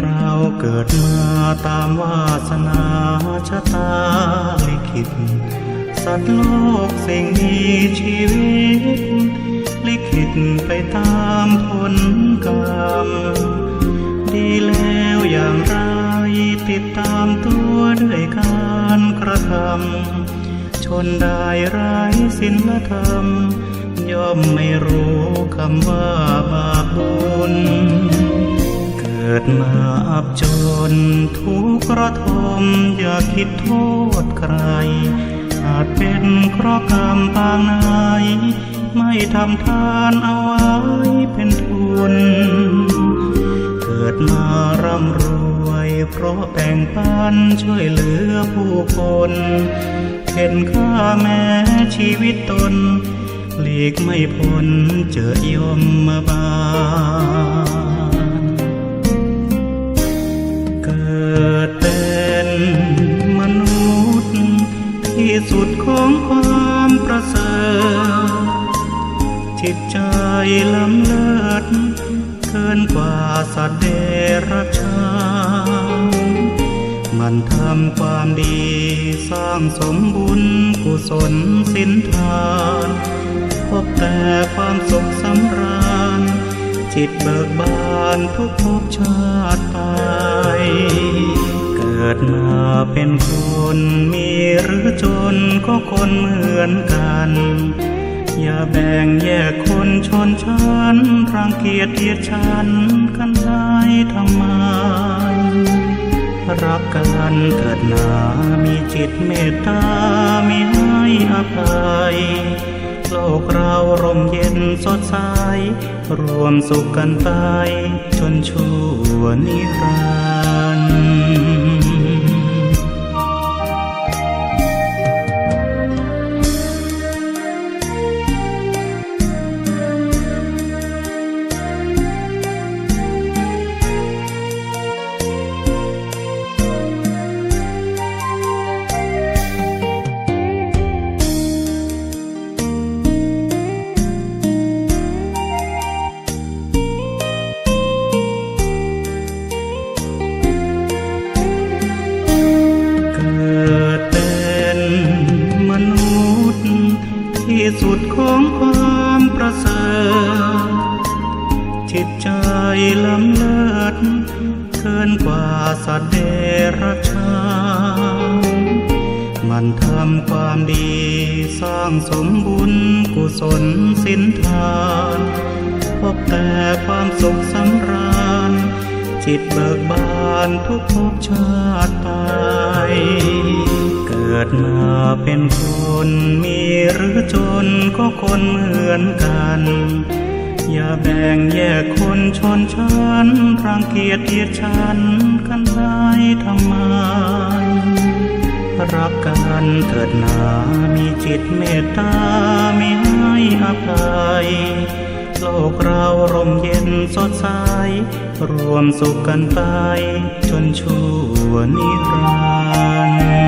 เราเกิดมาตามวาสนาชะตาลิขิตสัตว์โลกสิ่งมีชีวิตลิขิตไปตามผลกรรมดีแล้วอย่างไรติดตามตัวด้วยการกระทำชนได้ไร้ศีลธรรมย่อมไม่รู้คำว่าบาปบุญเกิดมาอับจนทุกข์ระทมอย่าคิดโทษใครอาจเป็นเพราะกรรมปางไหนไม่ทำทานเอาไว้เป็นทุนเกิดมาร่ำรวยเพราะแบ่งปันช่วยเหลือผู้คนเห็นค่าแม้ชีวิตตนหลีกไม่พ้นเจอยมมาบานเกิดเป็นมนุษย์ที่สุดของความประเสริฐจิตใจล้ำเลิศเกินกว่าสัตว์เดรัจฉานมันทำความดีสร้างสมบุญกุศลศีลทานพบแต่ความสุขสำราญจิตเบิกบานทุกภพชาติไปเกิดมาเป็นคนมีหรือจนก็คนเหมือนกันอย่าแบ่งแยกคนชนชั้นรังเกียจเดียดฉันกันได้ทำไมรักกันเถิดหนามีจิตเมตตามีให้อภัยโลกเราร่มเย็นสดใสรวมสุขกันไปจนชั่วนิรันดร์ที่สุดของความประเสริฐจิตใจล้ำเลิศเกินกว่าสัตว์เดรัจฉานมันทำความดีสร้างสมบุญกุศลศีลทานพบแต่ความสุขสำราญจิตเบิกบานทุกภพชาติไปเกิดมาเป็นคนมีหรือจนก็คนเหมือนกันอย่าแบ่งแยกคนชนชั้นรังเกียจเดียดฉันกันได้ทำไมรักกันเถิดหนามีจิตเมตตามีให้อภัยโลกเราร่มเย็นสดใสรวมสุขกันไปจนชั่วนิรันดร์